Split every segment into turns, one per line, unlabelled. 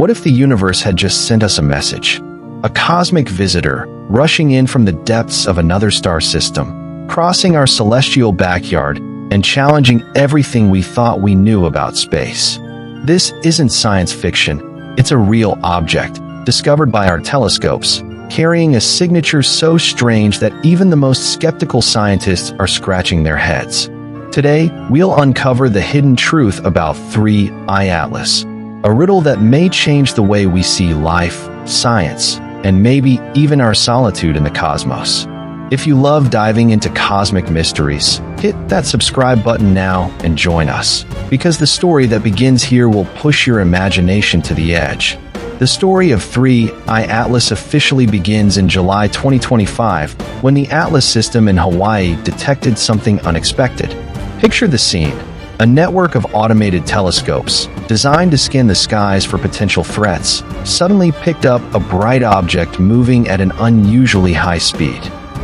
What if the universe had just sent us a message? A cosmic visitor, rushing in from the depths of another star system, crossing our celestial backyard, and challenging everything we thought we knew about space. This isn't science fiction, it's a real object, discovered by our telescopes, carrying a signature so strange that even the most skeptical scientists are scratching their heads. Today, we'll uncover the hidden truth about 3I Atlas, a riddle that may change the way we see life, science, and maybe even our solitude in the cosmos. If you love diving into cosmic mysteries, hit that subscribe button now and join us, because the story that begins here will push your imagination to the edge. The story of 3I Atlas officially begins in July 2025, when the Atlas system in Hawaii detected something unexpected. Picture the scene. A network of automated telescopes, designed to scan the skies for potential threats, suddenly picked up a bright object moving at an unusually high speed.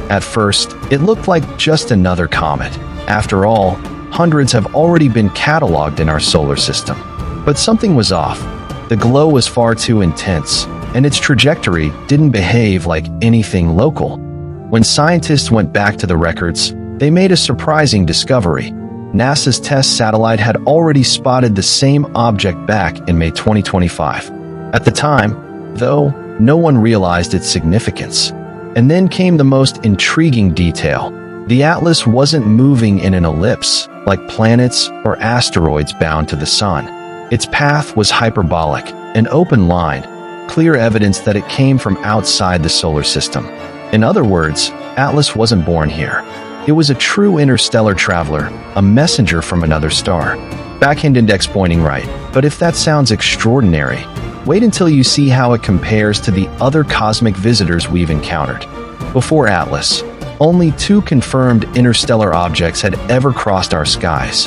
At first, it looked like just another comet. After all, hundreds have already been cataloged in our solar system. But something was off. The glow was far too intense, and its trajectory didn't behave like anything local. When scientists went back to the records, they made a surprising discovery. NASA's TESS satellite had already spotted the same object back in May 2025. At the time, though, no one realized its significance. And then came the most intriguing detail. The Atlas wasn't moving in an ellipse, like planets or asteroids bound to the sun. Its path was hyperbolic, an open line, clear evidence that it came from outside the solar system. In other words, Atlas wasn't born here. It was a true interstellar traveler, a messenger from another star. Backhand index pointing right. But if that sounds extraordinary, wait until you see how it compares to the other cosmic visitors we've encountered. Before Atlas, only 2 confirmed interstellar objects had ever crossed our skies.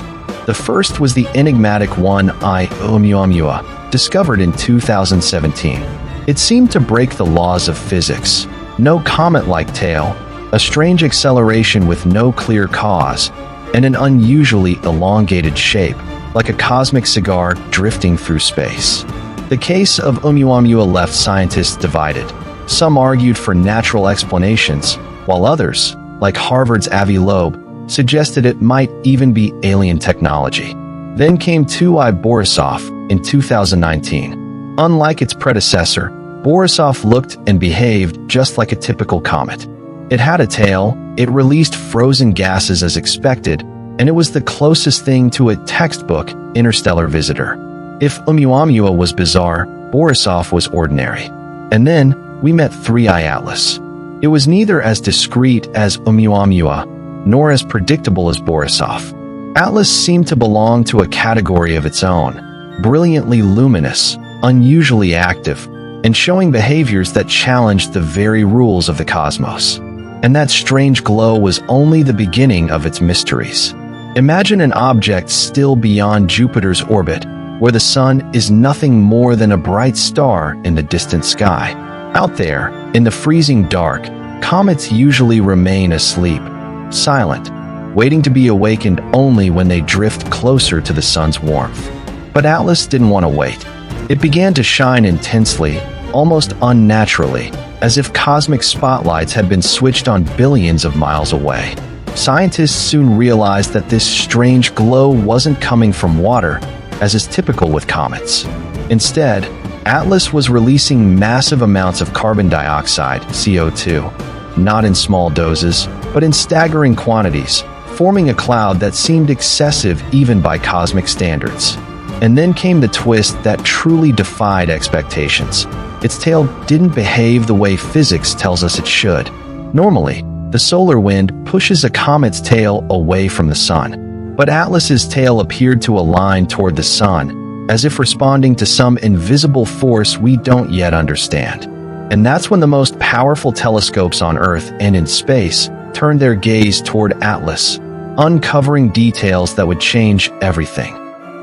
The first was the enigmatic 1I Oumuamua, discovered in 2017. It seemed to break the laws of physics. No comet-like tail, a strange acceleration with no clear cause, and an unusually elongated shape, like a cosmic cigar drifting through space. The case of Oumuamua left scientists divided. Some argued for natural explanations, while others, like Harvard's Avi Loeb, suggested it might even be alien technology. Then came 2I Borisov in 2019. Unlike its predecessor, Borisov looked and behaved just like a typical comet. It had a tail, it released frozen gases as expected, and it was the closest thing to a textbook interstellar visitor. If Oumuamua was bizarre, Borisov was ordinary. And then, we met 3I Atlas. It was neither as discreet as Oumuamua, nor as predictable as Borisov. Atlas seemed to belong to a category of its own, brilliantly luminous, unusually active, and showing behaviors that challenged the very rules of the cosmos. And that strange glow was only the beginning of its mysteries. Imagine an object still beyond Jupiter's orbit, where the sun is nothing more than a bright star in the distant sky. Out there, in the freezing dark, comets usually remain asleep, silent, waiting to be awakened only when they drift closer to the sun's warmth. But Atlas didn't want to wait. It began to shine intensely, almost unnaturally, as if cosmic spotlights had been switched on billions of miles away. Scientists soon realized that this strange glow wasn't coming from water, as is typical with comets. Instead, Atlas was releasing massive amounts of carbon dioxide, CO2, not in small doses, but in staggering quantities, forming a cloud that seemed excessive even by cosmic standards. And then came the twist that truly defied expectations. Its tail didn't behave the way physics tells us it should. Normally, the solar wind pushes a comet's tail away from the sun, but Atlas's tail appeared to align toward the sun, as if responding to some invisible force we don't yet understand. And that's when the most powerful telescopes on Earth and in space turned their gaze toward Atlas, uncovering details that would change everything.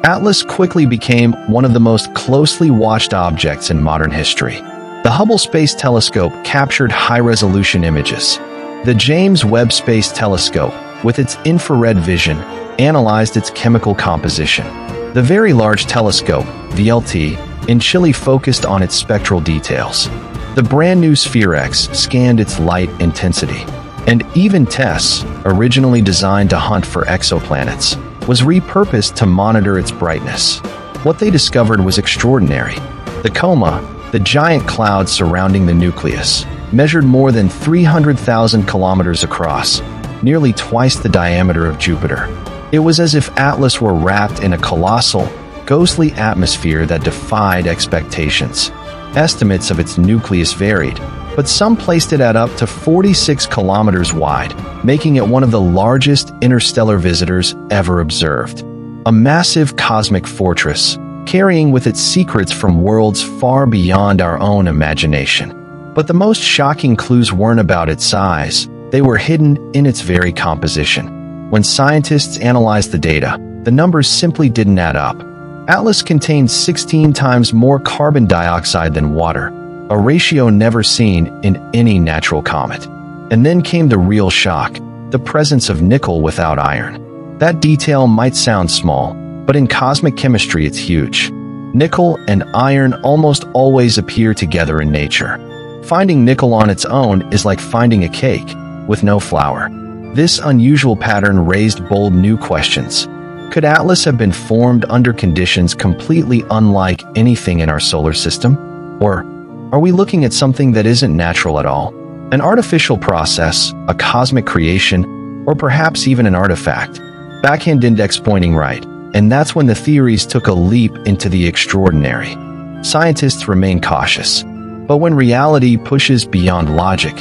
Atlas quickly became one of the most closely watched objects in modern history. The Hubble Space Telescope captured high-resolution images. The James Webb Space Telescope, with its infrared vision, analyzed its chemical composition. The Very Large Telescope, VLT, and Chile focused on its spectral details. The brand new Sphere X scanned its light intensity. And even TESS, originally designed to hunt for exoplanets, was repurposed to monitor its brightness. What they discovered was extraordinary. The coma, the giant cloud surrounding the nucleus, measured more than 300,000 kilometers across, nearly twice the diameter of Jupiter. It was as if Atlas were wrapped in a colossal, ghostly atmosphere that defied expectations. Estimates of its nucleus varied, but some placed it at up to 46 kilometers wide, making it one of the largest interstellar visitors ever observed. A massive cosmic fortress, carrying with it secrets from worlds far beyond our own imagination. But the most shocking clues weren't about its size, they were hidden in its very composition. When scientists analyzed the data, the numbers simply didn't add up. Atlas contained 16 times more carbon dioxide than water, a ratio never seen in any natural comet. And then came the real shock, the presence of nickel without iron. That detail might sound small, but in cosmic chemistry it's huge. Nickel and iron almost always appear together in nature. Finding nickel on its own is like finding a cake with no flour. This unusual pattern raised bold new questions. Could Atlas have been formed under conditions completely unlike anything in our solar system? Or are we looking at something that isn't natural at all? An artificial process, a cosmic creation, or perhaps even an artifact? Backhand index pointing right, and that's when the theories took a leap into the extraordinary. Scientists remain cautious, but when reality pushes beyond logic,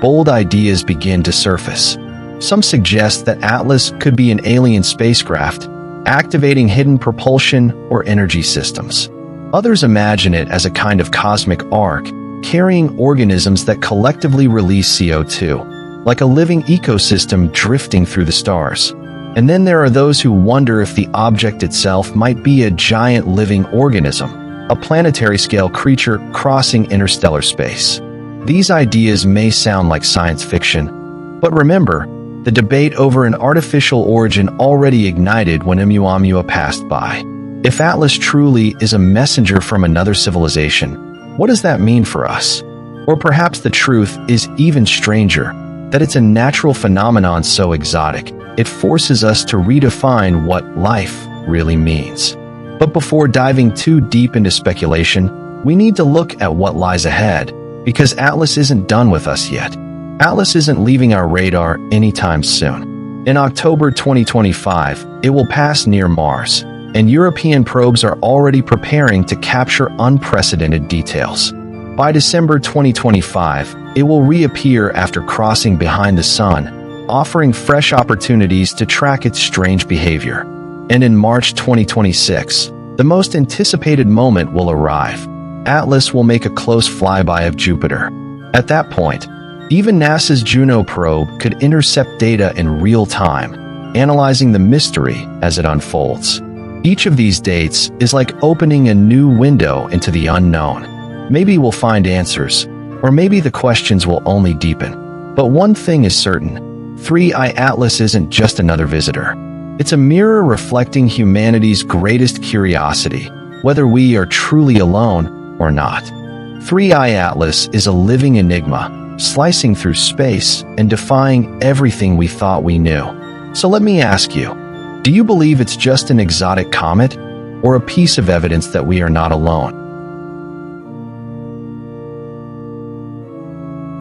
bold ideas begin to surface. Some suggest that Atlas could be an alien spacecraft, activating hidden propulsion or energy systems. Others imagine it as a kind of cosmic ark, carrying organisms that collectively release CO2, like a living ecosystem drifting through the stars. And then there are those who wonder if the object itself might be a giant living organism, a planetary-scale creature crossing interstellar space. These ideas may sound like science fiction, but remember, the debate over an artificial origin already ignited when Oumuamua passed by. If Atlas truly is a messenger from another civilization, what does that mean for us? Or perhaps the truth is even stranger, that it's a natural phenomenon so exotic, it forces us to redefine what life really means. But before diving too deep into speculation, we need to look at what lies ahead, because Atlas isn't done with us yet. Atlas isn't leaving our radar anytime soon. In October 2025, it will pass near Mars, and European probes are already preparing to capture unprecedented details. By December 2025, it will reappear after crossing behind the Sun, offering fresh opportunities to track its strange behavior. And in March 2026, the most anticipated moment will arrive. Atlas will make a close flyby of Jupiter. At that point, even NASA's Juno probe could intercept data in real time, analyzing the mystery as it unfolds. Each of these dates is like opening a new window into the unknown. Maybe we'll find answers, or maybe the questions will only deepen. But one thing is certain, 3I Atlas isn't just another visitor. It's a mirror reflecting humanity's greatest curiosity, whether we are truly alone or not. 3I Atlas is a living enigma, slicing through space and defying everything we thought we knew. So let me ask you, do you believe it's just an exotic comet, or a piece of evidence that we are not alone?